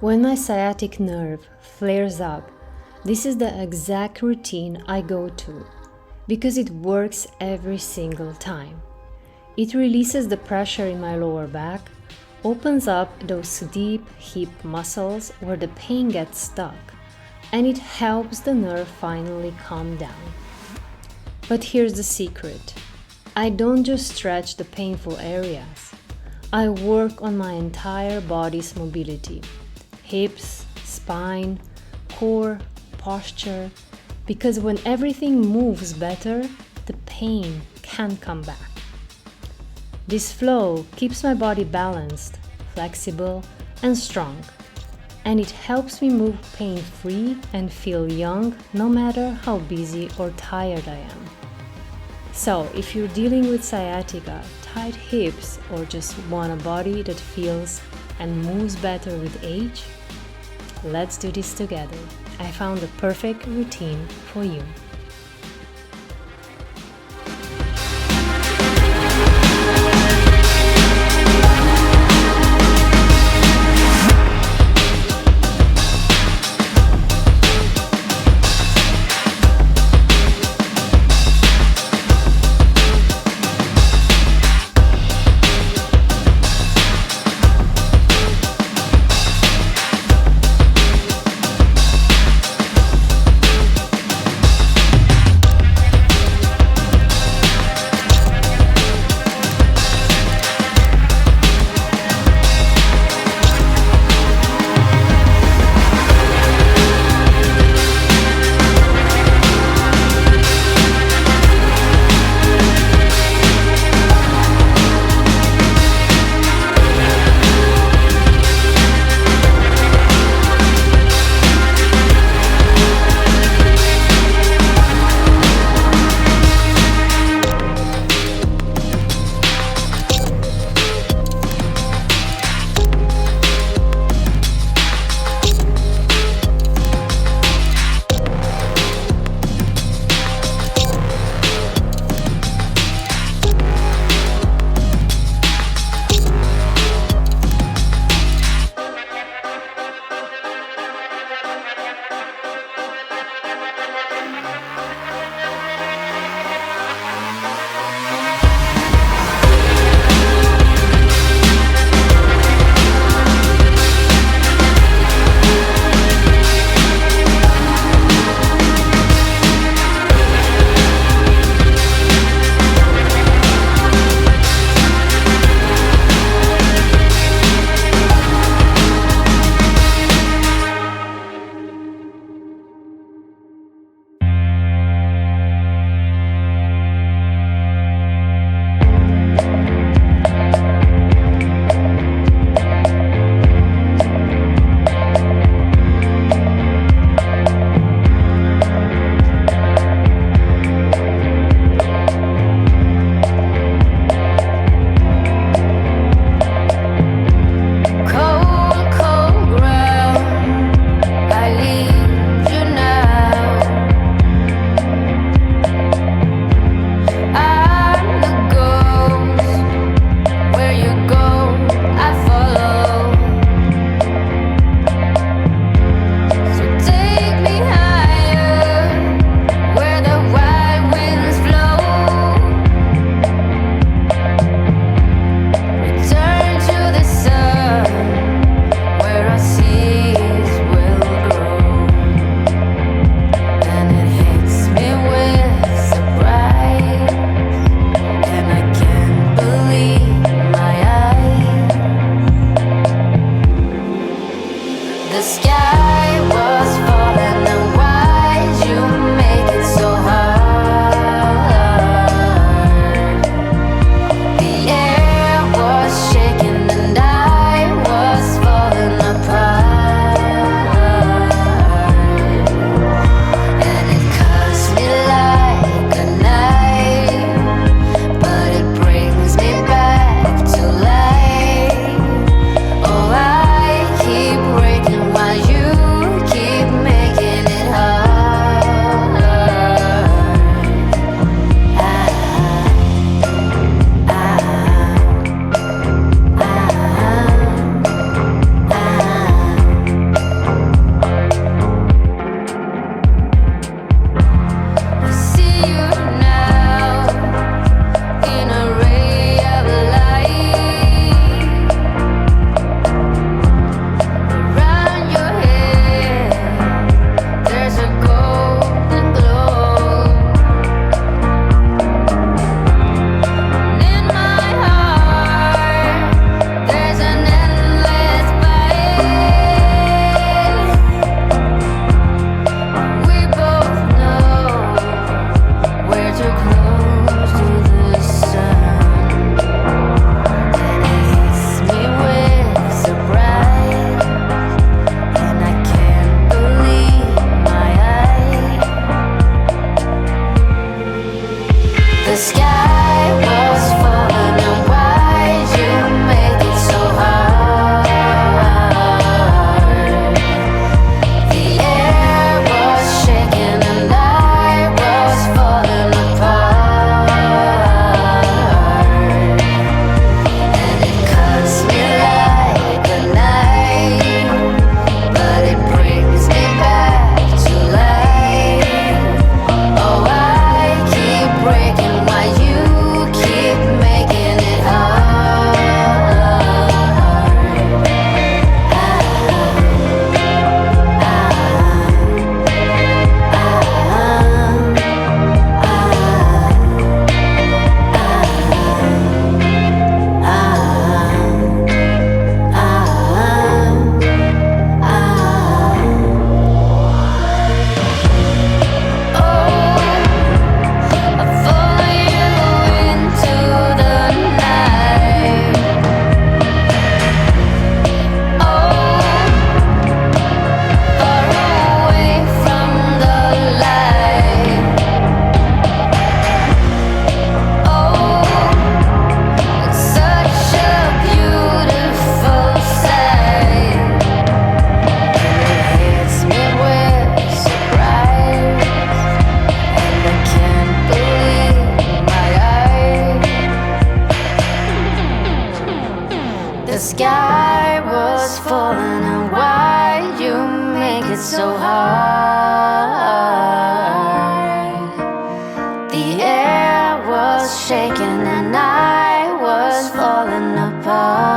When my sciatic nerve flares up, this is the exact routine I go to because it works every single time. It releases the pressure in my lower back, opens up those deep hip muscles where the pain gets stuck, and it helps the nerve finally calm down. But here's the secret. I don't just stretch the painful areas. I work on my entire body's mobility. Hips, spine, core, posture, because when everything moves better, the pain can come back. This flow keeps my body balanced, flexible, and strong, and it helps me move pain-free and feel young no matter how busy or tired I am. So, if you're dealing with sciatica, tight hips, or just want a body that feels and moves better with age, let's do this together. I found the perfect routine for you. Why it so hard. The air was shaking and I was falling apart.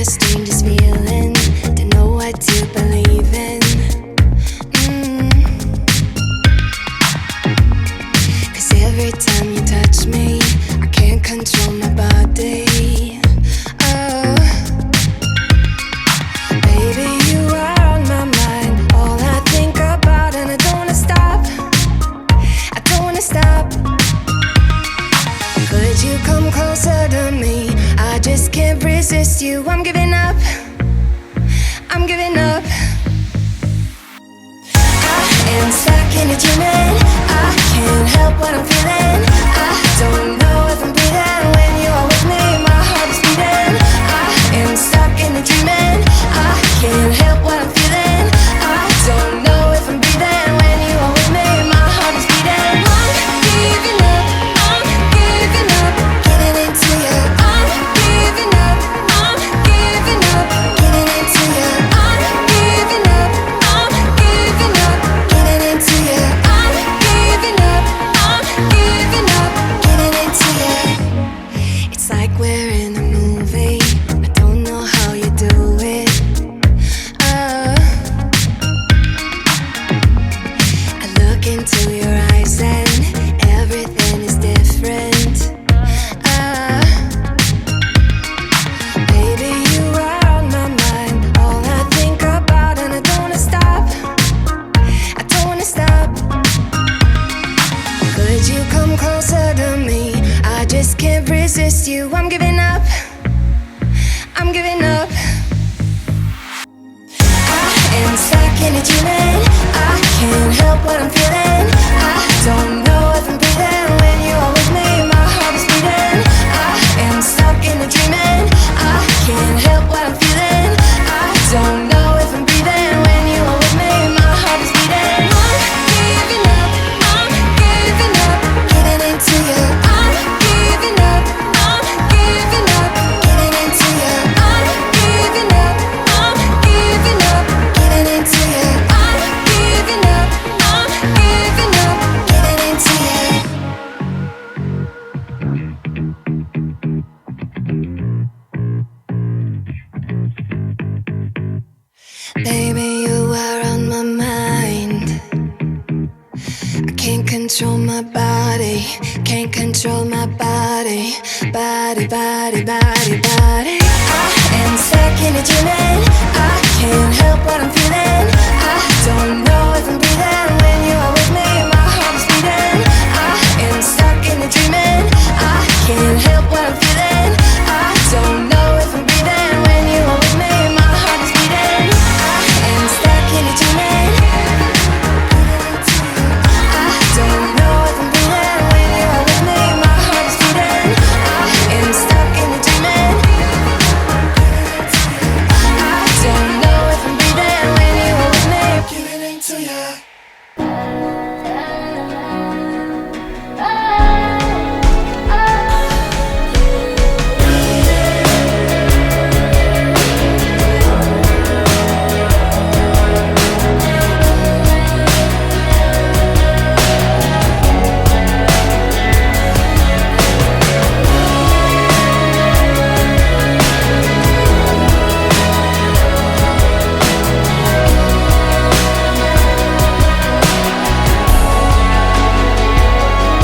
the strangest feeling, don't know what to believe in. Cause every time you touch me, I can't control my body. Oh, baby, you are on my mind, all I think about, and I don't wanna stop. I don't wanna stop. Could you come closer to me? I just can't resist you. I'm giving up. I'm giving up. I am stuck in a dreaming. I can't help what I'm feeling. I don't know if I'm breathing when you are with me. My heart is beating. I am stuck in a dreaming. I can't help what I'm feeling. I don't know if I'm breathing when you are with me. My heart is beating. I'm giving up. I'm giving up. Getting into you. I'm giving up. I'm giving up. Getting into you. I'm giving up. I'm giving up. Getting into you. I'm giving up. I'm giving up. Getting into you. It's like we're in a movie. I don't know how you do it. Oh, I look into your eyes and everything is different. Baby, you are on my mind, all I think about, and I don't wanna stop. I don't wanna stop. Could you come closer to me? I just can't resist you. I'm giving up. I'm giving up. I am stuck in a dreaming. I can't help what I'm feeling. I don't know if I'm breathing when you are with me. My heart is beating. I am stuck in a dreaming. I can't help what I'm feeling. I don't know if I'm breathing when you are with me. My heart is beating. I'm giving up. I'm giving up. Getting into you. I'm giving up. I'm giving up. Getting into you. I'm giving up. I'm giving up. Getting into you. I'm giving up. I'm giving up. Getting into you. Baby, you are on my mind. I can't control my body. Can't control my body. Body, body, body, body. I am stuck in a dreaming. I can't help what I'm feeling. I don't know if I'm breathing when you are with me. My heart is beating. I am stuck in a dreaming. I can't help what I'm feeling. I don't know if I'm breathing when you are with me. My heart is beating. I am stuck in a dreaming. I don't know if I'm breathing when you are with me. My heart is beating. I am stuck in a dreaming. I don't know if I'm breathing when you are with me. Giving into you.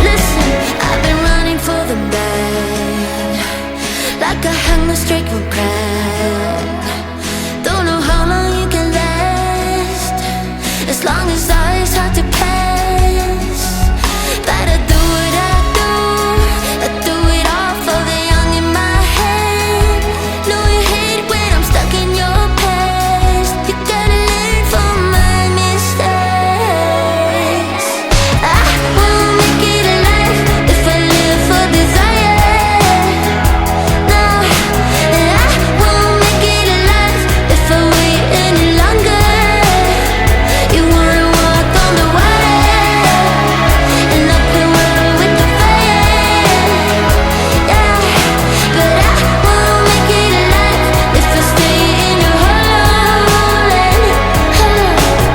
Listen, I've been running for the man, like a hunger stricken crab. Don't know how long you can last, as long as life's hard to pass. But I do what I do, I do it all for the young in my head. Know you hate when I'm stuck in your past. You gotta learn from my mistakes. I won't make it alive if I live for desire. No, and I won't make it alive if I wait any longer. You wanna walk on the water, and I can run with the fire. Yeah, but I won't make it alive if I stay in your hole.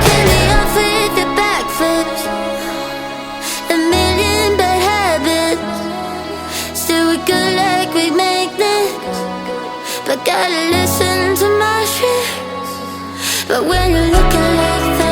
Can be off with the back flips, a million bad habits. Still we good like we make this, but I gotta listen to my fears. But when you're looking like that,